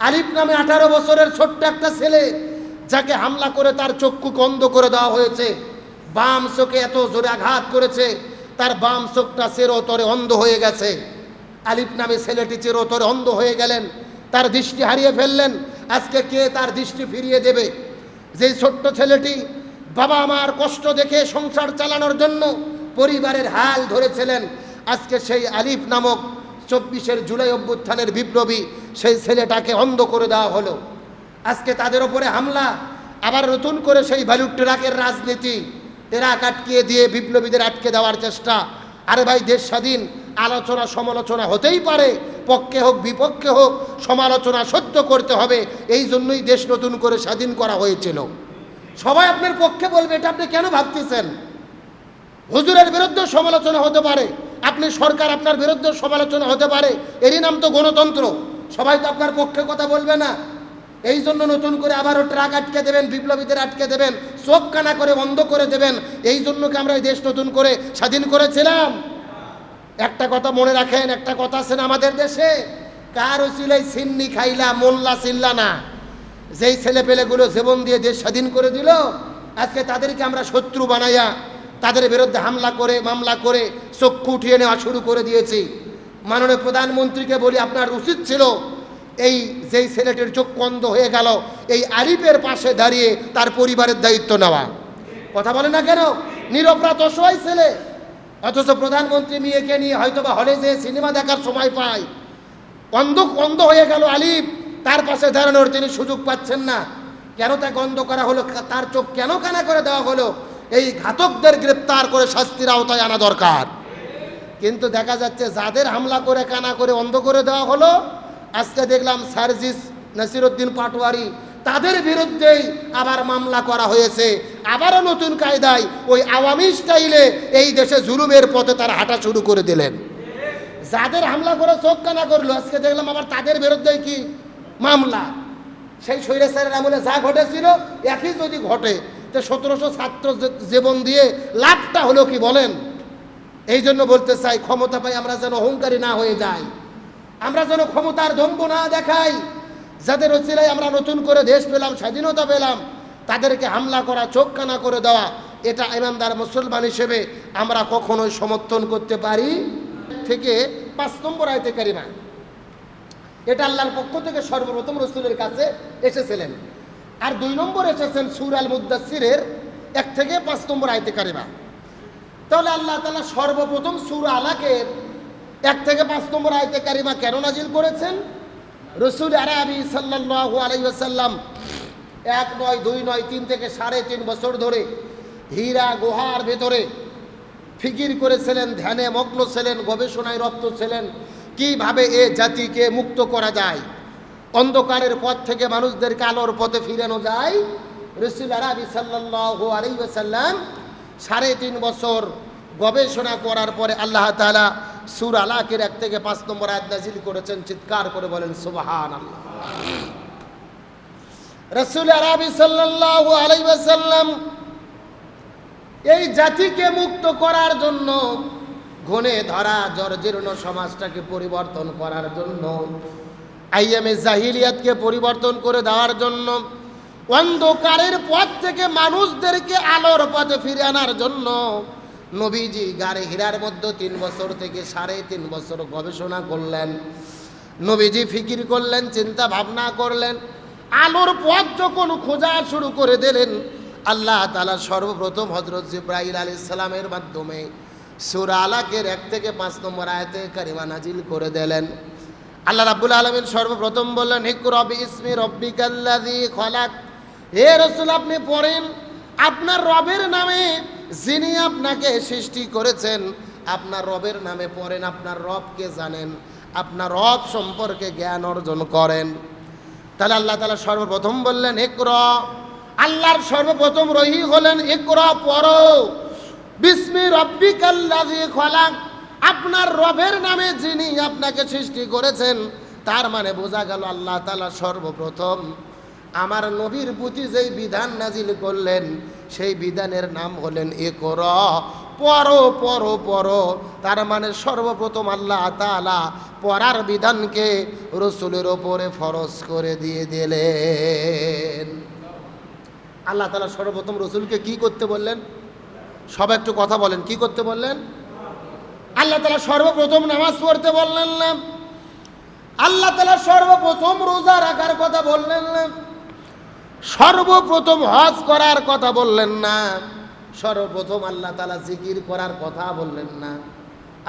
আলিফ নামে 18 বছরের ছোট্ট একটা ছেলে, যাকে হামলা করে তার চক্ষুকে অন্ধ করে দেওয়া হয়েছে। বাম চোখে এত জোরে আঘাত করেছে, তার বাম চোখটা চিরতরে অন্ধ হয়ে গেছে। আলিফ নামে ছেলেটি চিরতরে অন্ধ হয়ে গেলেন, তার দৃষ্টি হারিয়ে ফেললেন। আজকে কে তার দৃষ্টি ফিরিয়ে দেবে? যেই ছোট্ট ছেলেটি বাবা মার কষ্ট দেখে সংসার চালানোর জন্য পরিবারের হাল ধরেছিলেন, আজকে সেই আলিফ নামক 24 জুলাই অভ্যুত্থানের বিপ্লবী সেই ছেলেটাকে অন্ধ করে দেওয়া হলো। আজকে তাদের ওপরে হামলা, আবার নতুন করে সেই ভ্যালু ট্রাকের রাজনীতি, ট্রাক আটকিয়ে দিয়ে বিপ্লবীদের আটকে দেওয়ার চেষ্টা। আরে ভাই, দেশ স্বাধীন, আলোচনা সমালোচনা হতেই পারে, পক্ষে হোক বিপক্ষে হোক সমালোচনা সহ্য করতে হবে। এই জন্যই দেশ নতুন করে স্বাধীন করা হয়েছিল। সবাই আপনার পক্ষে বলবে, এটা আপনি কেন ভাবতেছেন? হুজুরের বিরুদ্ধে সমালোচনা হতে পারে, আপনি সরকার আপনার বিরুদ্ধে সমালোচনা হতে পারে, এরই নাম তো গণতন্ত্র। সবাই তো আপনার পক্ষে কথা বলবে না। এই জন্য নতুন করে আবারও ট্রাক আটকে দেবেন, বিপ্লবীদের আটকে দেবেন, চোখ কানা করে বন্ধ করে দেবেন। এই জন্য কি আমরা এই দেশ নতুন করে স্বাধীন করেছিলাম? একটা কথা মনে রাখেন, একটা কথা আছে না আমাদের দেশে, কার ওসিলাই সিন্নি খাইলা মোল্লা চিল্লা না। যেই ছেলেপেলেগুলো জীবন দিয়ে দেশ স্বাধীন করে দিল, আজকে তাদেরকে আমরা শত্রু বানাইয়া তাদের বিরুদ্ধে হামলা করে মামলা করে চক্ষু উঠিয়ে নেওয়া শুরু করে দিয়েছি। মাননীয় প্রধানমন্ত্রীকে বলি, আপনার উচিত ছিল এই যেই ছেলেটির চক্ষু অন্ধ হয়ে গেল, এই আরিফের পাশে দাঁড়িয়ে তার পরিবারের দায়িত্ব নেওয়া। কথা বলে না কেন? নিরপরাধ অসহায় ছেলে, অথচ প্রধানমন্ত্রী মেয়েকে নিয়ে হয়তোবা হলে যে সিনেমা দেখার সময় পায়। অন্ধ হয়ে গেল আলিফ, তার পাশে দাঁড়ানোর তিনি সুযোগ পাচ্ছেন না। কেন তাকে অন্ধ করা হলো? তার চোখ কেন কানা করে দেওয়া হলো? এই ঘাতকদের গ্রেপ্তার করে শাস্তির আওতায় আনা দরকার। কিন্তু দেখা যাচ্ছে যাদের হামলা করে কানা করে অন্ধ করে দেওয়া হলো, আজকে দেখলাম সার্জিস নাসিরউদ্দিন পাটোয়ারি, তাদের বিরুদ্ধেই আবার মামলা করা হয়েছে। আবারও নতুন কায়দায় ওই আওয়ামী স্টাইলে এই দেশে জুলুমের পথে তারা হাঁটা শুরু করে দিলেন। যাদের হামলা করে চোখ কানা করলো, আজকে দেখলাম আবার তাদের বিরুদ্ধেই কি মামলা। সেই স্বৈরাচারের আমলে যা ঘটেছিল একই যদি ঘটে, তো 1700 ছাত্র জীবন দিয়ে লাভটা হলো কি বলেন? এই জন্য বলতে চাই, ক্ষমতা পাই আমরা যেন অহংকারী না হয়ে যাই, আমরা যেন ক্ষমতার দম্ভ না দেখাই। যাদের ওসিলায় আমরা নতুন করে দেশ পেলাম, স্বাধীনতা পেলাম, তাদেরকে হামলা করা, চোখ কানা করে দেওয়া, এটা ইমানদার মুসলমান হিসেবে আমরা কখনোই সমর্থন করতে পারি থেকে 5 নম্বর আয়াতে কারিমা, এটা আল্লাহর পক্ষ থেকে সর্বপ্রথম রাসূলের কাছে এসেছিলেন। আর 2 নম্বর এসেছেন সূরা আল মুদ্দাসসিরের 1 থেকে 5 নম্বর আয়াতে কারিমা। তাহলে আল্লাহ তাআলা সর্বপ্রথম সূরা আলাকের 1 থেকে 5 নম্বর আয়াতে কারিমা কেন নাজিল করেছেন? রাসূল আরবি সাল্লাল্লাহু আলাইহি ওয়াসাল্লাম 1 নয় 2 নয় 3 থেকে 3.5 বছর ধরে হীরা গুহার ভেতরে ফিকির করেছিলেন, ধ্যানে মগ্ন ছিলেন, গবেষণায় রত ছিলেন, কিভাবে এ জাতিকে মুক্ত করা যায়, অন্ধকারের পথ থেকে মানুষদেরকে আলোর পথে ফিরানো যায়। রাসূল আরবি সাল্লাল্লাহু আলাইহি ওয়াসাল্লাম 3.5 বছর গবেষণা করার পরে আল্লাহ তাআলা সূরা আলাকের 1 থেকে 5 নম্বর আয়াত নাযিল করেছেন। চিৎকার করে বলেন সুবহানাল্লাহ। রাসূল আরবি সাল্লাল্লাহু আলাইহি ওয়াসাল্লাম এই জাতিকে মুক্ত করার জন্য, ঘনে ধরা জর্জীর্ণ সমাজটাকে পরিবর্তন করার জন্য, আইয়ামে জাহিলিয়াতকে পরিবর্তন করে দেওয়ার জন্য, অন্ধকারের পথ থেকে মানুষদেরকে আলোর পথে ফিরে আনার জন্য নবীজি গারে হীরার মধ্যে 3 বছর থেকে 3.5 বছর গবেষণা করলেন। নবীজি ফিকির করলেন, চিন্তা ভাবনা করলেন। আলোর পথ যখন খোঁজা শুরু করে দিলেন, আল্লাহ তাআলা সর্বপ্রথম হযরত জিবরাইল আলাইহিস সালামের মাধ্যমে সূরা আলাকের 1 থেকে 5 নম্বর আয়াতে কারিমা নাজিল করে দিলেন। আল্লাহ রাব্বুল আলামিন সর্বপ্রথম বললেন, ইকরা বিইসমি রাব্বিকাল্লাযী খলাক। হে রাসূল, আপনি পড়েন আপনার রবের নামে, যিনি আপনাকে সৃষ্টি করেছেন। আপনার রবের নামে পড়েন, আপনার রবকে জানেন, আপনার রব সম্পর্কে জ্ঞান অর্জন করেন। তাহলে আল্লাহ তাআলা সর্বপ্রথম বললেন ইকরা। আল্লাহর সর্বপ্রথম রহি হলেন ইকরা, পড়ো। বিসমি রাব্বিকাল্লাযী খলাক, আপনার রবের নামে যিনি আপনাকে সৃষ্টি করেছেন। তার মানে বোঝা গেল আল্লাহ তাআলা সর্বপ্রথম আমার নবীর প্রতি যেই বিধান নাজিল করলেন, সেই বিধানের নাম হলেন ইকরা, পড়ো পড়ো পড়ো। তার মানে সর্বপ্রথম আল্লাহ তাআলা পড়ার বিধানকে রসুলের ওপরে ফরজ করে দিয়ে দিলেন। আল্লাহ তাআলা সর্বপ্রথম রসুলকে কি করতে বললেন? সব একটু কথা বলেন, কি করতে বললেন? আল্লাহ তাআলা সর্বপ্রথম নামাজ পড়তে বললেন না, আল্লাহ তাআলা সর্বপ্রথম রোজা রাখার কথা বললেন না, সর্বপ্রথম হজ করার কথা বললেন না, সর্বপ্রথম আল্লাহ তাআলা জিকির করার কথা বললেন না।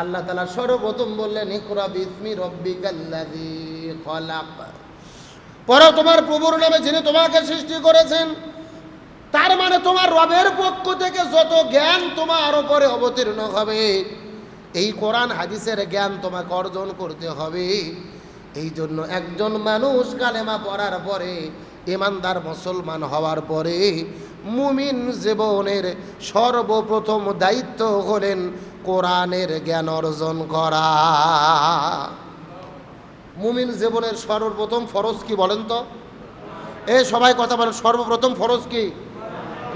আল্লাহ তাআলা সর্বপ্রথম বললেন ইকরা বিসমি রব্বিকাল্লাযী খলাক, পড়ো তোমার প্রভুর নামে যিনি তোমাকে সৃষ্টি করেছেন। তার মানে তোমার রবের পক্ষ থেকে যত জ্ঞান তোমার উপরে অবতীর্ণ হবে, এই কোরআন হাদিসের জ্ঞান তোমাকে অর্জন করতে হবে। এই জন্য একজন মানুষ কালেমা পড়ার পরে, ঈমানদার মুসলমান হওয়ার পরে মুমিন জীবনের সর্বপ্রথম দায়িত্ব হলেন কোরআনের জ্ঞান অর্জন করা। মুমিন জীবনের সর্বপ্রথম ফরজ কি বলেন তো? এ সবাই কথা বলেন, সর্বপ্রথম ফরজ কি?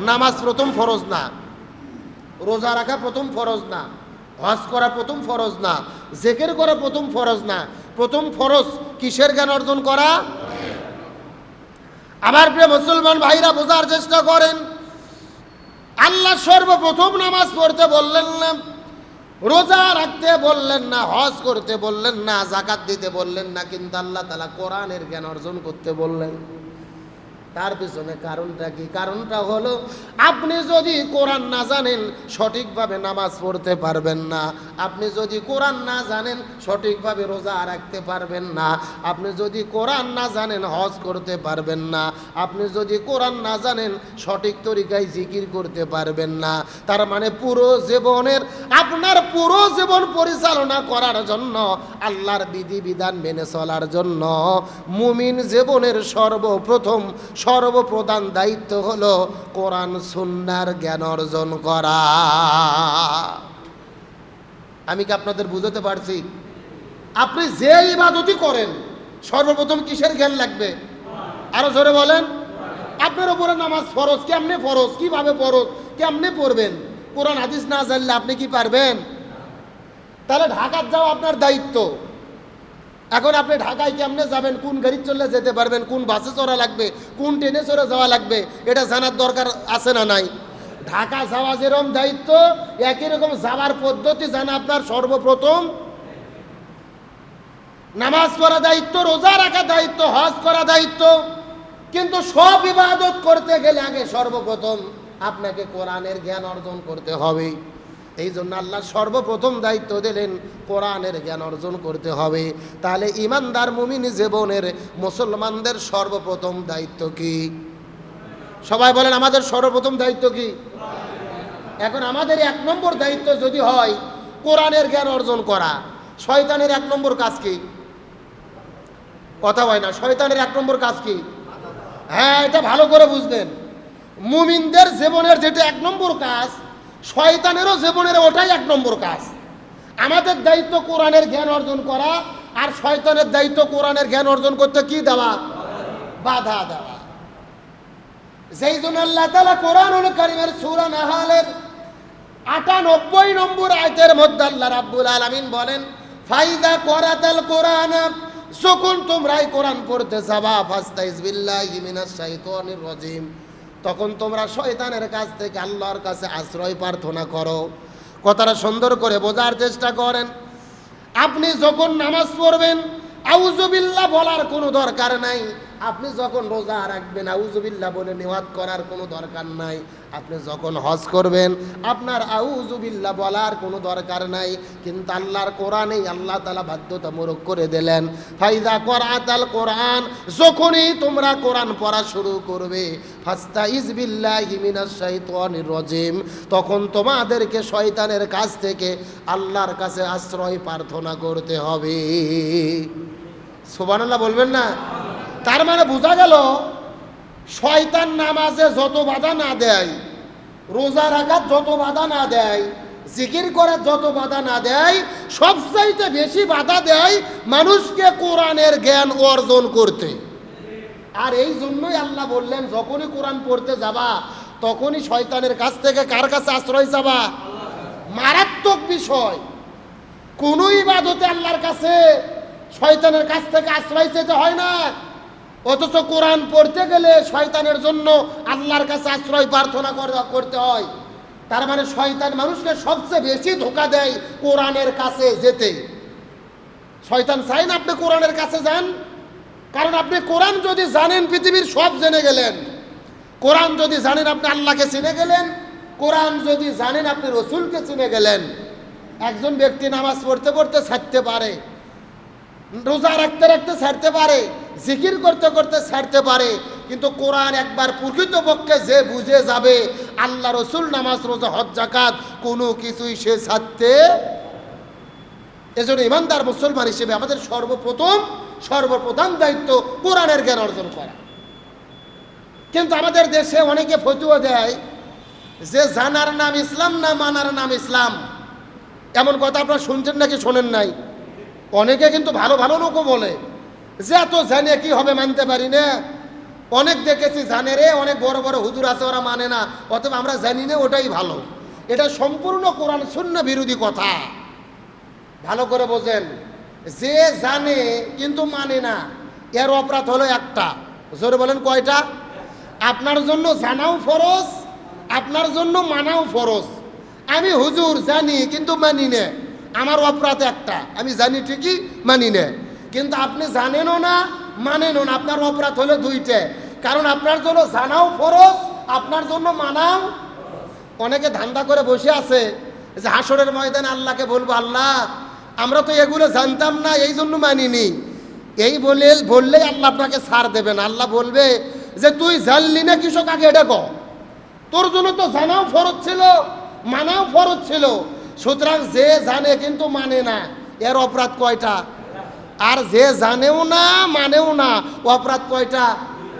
নামাজ প্রথম ফরজ না, রোজা রাখা প্রথম ফরজ না, হজ করা প্রথম ফরজ না, জিকির করা প্রথম ফরজ না। প্রথম ফরজ কিসের জ্ঞান অর্জন করা? আমার প্রিয় মুসলমান ভাইরা বোঝার চেষ্টা করেন, আল্লাহ সর্বপ্রথম নামাজ পড়তে বললেন না, রোজা রাখতে বললেন না, হজ করতে বললেন না, যাকাত দিতে বললেন না, কিন্তু আল্লাহ তাআলা কোরআনের জ্ঞান অর্জন করতে বললেন। তার পিছনে কারণটা কি? কারণটা হলো আপনি যদি কোরআন না জানেন সঠিকভাবে নামাজ পড়তে পারবেন না, আপনি যদি কোরআন না জানেন সঠিকভাবে রোজা রাখতে পারবেন না, আপনি যদি কোরআন না জানেন হজ করতে পারবেন না, আপনি যদি কোরআন না জানেন সঠিক তরিকায় জিকির করতে পারবেন না। তার মানে পুরো জীবনের আপনার পুরো জীবন পরিচালনা করার জন্য, আল্লাহর বিধিবিধান মেনে চলার জন্য মুমিন জীবনের সর্বপ্রধান দায়িত্ব হলো কোরআন সুন্নাহর জ্ঞান অর্জন করা। আমি কি আপনাদের বুঝাতে পারছি? আপনি যে ইবাদতই করেন সর্বপ্রথম কিসের জ্ঞান লাগবে? আরো জোরে বলেন। আপনার উপরে নামাজ ফরজ, কেমনে ফরজ, কিভাবে ফরজ, কেমনে পড়বেন? কোরআন হাদিস না জানলে আপনি কি পারবেন? তাহলে ঢাকার যাওয়া আপনার দায়িত্ব। এখন আপনি ঢাকায় কেমনে যাবেন, কোন গাড়ি চললে যেতে পারবেন, কোন বাসে চড়া লাগবে, কোন ট্রেনে চড়ে যাওয়া লাগবে, এটা জানার দরকার আছে না নাই? ঢাকা যাওয়া যেরকম দায়িত্ব, একই রকম যাওয়ার পদ্ধতি জানা আপনার সর্বপ্রথম। নামাজ পড়া দায়িত্ব, রোজা রাখা দায়িত্ব, হজ করা দায়িত্ব, কিন্তু সব ইবাদত করতে গেলে আগে সর্বপ্রথম আপনাকে কোরআনের জ্ঞান অর্জন করতে হবে। এই জন্য আল্লাহ সর্বপ্রথম দায়িত্ব দিলেন কোরআনের জ্ঞান অর্জন করতে হবে। তাহলে ঈমানদার মুমিন জীবনের মুসলমানদের সর্বপ্রথম দায়িত্ব কি? সবাই বলেন আমাদের সর্বপ্রথম দায়িত্ব কি? এখন আমাদের 1 নম্বর দায়িত্ব যদি হয় কোরআনের জ্ঞান অর্জন করা, শয়তানের 1 নম্বর কাজ কি? কথা হয় না। শয়তানের 1 নম্বর কাজ কি? হ্যাঁ, এটা ভালো করে বুঝবেন। মুমিনদের জীবনের যেটা 1 নম্বর কাজ, শয়তানেরও জীবনের ওটাই 1 নম্বর কাজ। আমাদের দায়িত্ব কোরআনের জ্ঞান অর্জন করা, আর শয়তানের দায়িত্ব কোরআনের জ্ঞান অর্জন করতে কি দেওয়া? বাধা দেওয়া। যেই জন্য আল্লাহ তাআলা কোরআনুল কারীমের সূরা নাহালের ৯৮ নম্বর আয়াতের মধ্যে আল্লাহ রাব্বুল আলামিন বলেন, ফাইদা করাতাল কোরআন, যখন তোমরা এই কোরআন পড়তে যাবা, ফাস্তাইজ বিল্লাহি মিনাশ শাইতানির রাজিম, তখন তোমরা শয়তানের কাছ থেকে আল্লাহর কাছে আশ্রয় প্রার্থনা করো। কথাটা সুন্দর করে বোঝার চেষ্টা করেন। আপনি যখন নামাজ পড়বেন আউযুবিল্লাহ বলার কোনো দরকার নাই। আপনি যখন রোজা রাখবেন আউযুবিল্লাহ বলে নিয়াত করার কোনো দরকার নাই। আপনি যখন হজ করবেন আপনার আউযুবিল্লাহ বলার কোনো দরকার নাই। কিন্তু আল্লাহর কোরআনেই আল্লাহ তাআলা বাধ্যতামূলক করে দিলেন, ফাইদা করাতাল কোরআন, যখনই তোমরা কোরআন পড়া শুরু করবে, ফাস্তাইজ বিল্লাহি মিনাশ শাইতানির রাজিম, তখন তোমাদেরকে শয়তানের কাছ থেকে আল্লাহর কাছে আশ্রয় প্রার্থনা করতে হবে। সুবহানাল্লাহ বলবেন না? তার মানে বোঝা গেল শয়তান নামাজে যত বাধা না দেয়, রোজা রাখার যত বাধা না দেয়, জিকির করার যত বাধা না দেয়, সবচাইতে বেশি বাধা দেয় মানুষকে কোরআনের জ্ঞান অর্জন করতে। আর এই জন্যই আল্লাহ বললেন যখনই কোরআন পড়তে যাবা তখনই শয়তানের কাছ থেকে কার কাছে আশ্রয় চাবা? মারাত্মক বিষয়। কোন ইবাদতে আল্লাহর কাছে শয়তানের কাছ থেকে আশ্রয় চেতে হয় না, অথচ কোরআন পড়তে গেলে শয়তানের জন্য আল্লাহর কাছে আশ্রয় প্রার্থনা করতে হয়। তার মানে শয়তান মানুষকে সবচেয়ে বেশি ধোঁকা দেয় কোরআনের কাছে যেতে। শয়তান চাই না আপনি কোরআনের কাছে যান, কারণ আপনি কোরআন যদি জানেন পৃথিবীর সব জেনে গেলেন, কোরআন যদি জানেন আপনি আল্লাহকে চিনে গেলেন, কোরআন যদি জানেন আপনি রসুলকে চিনে গেলেন। একজন ব্যক্তি নামাজ পড়তে পড়তে ছাড়তে পারে, রোজা রাখতে রাখতে ছাড়তে পারে, জিকির করতে করতে ছাড়তে পারে, কিন্তু কোরআন একবার প্রকৃতপক্ষে যে বুঝে যাবে আল্লাহ রসুল নামাজ রোজা হজ যাকাত কোনো কিছুই সে ছাড়তে। এজন্য ইমানদার মুসলমান হিসেবে আমাদের সর্বপ্রধান দায়িত্ব কোরআনের জ্ঞান অর্জন করা। কিন্তু আমাদের দেশে অনেকে ফতোয়া দেয় যে জানার নাম ইসলাম না মানার নাম ইসলাম। এমন কথা আপনারা শুনছেন নাকি শোনেন নাই? অনেকে কিন্তু ভালো ভালো লোকও বলে যে এত জানে কি হবে, মানতে পারি না। অনেক দেখেছি জানে রে, অনেক বড় বড় হুজুর আছে ওরা মানে না, অতএব আমরা জানি না ওটাই ভালো। এটা সম্পূর্ণ কোরআন সুন্নাহ বিরোধী কথা। ভালো করে বোঝেন, যে জানে কিন্তু মানে না এর অপরাধ হলো একটা। জোরে বলেন কয়টা? আপনার জন্য জানাও ফরজ, আপনার জন্য মানাও ফরজ। আমি হুজুর জানি কিন্তু মানি না, আমার অপরাধ একটা। আমি জানি ঠিকই, মানি না। কিন্তু আপনি জানেনও না মানেনও না, আপনার অপরাধ হলো দুইটা। কারণ আপনার জন্য জানাও ফরজ, আপনার জন্য মানাও। অনেকে ধান্দা করে বসে আছে যে হাসরের ময়দানে আল্লাহকে বলবো, আল্লাহ আমরা তো এগুলো জানতাম না এই জন্য মানিনি। এই বললেই আল্লাহ আপনাকে ছাড় দেবেন। আল্লাহ বলবে যে তুই জানলি না কৃষক, আগে এটা কর। তোর জন্য তো জানাও ফরজ ছিল, মানাও ফরজ ছিল। সুতরাং যে জানে কিন্তু মানে না এর অপরাধ কয়টা? আর যে জানেও না মানেও না অপরাধ কয়টা?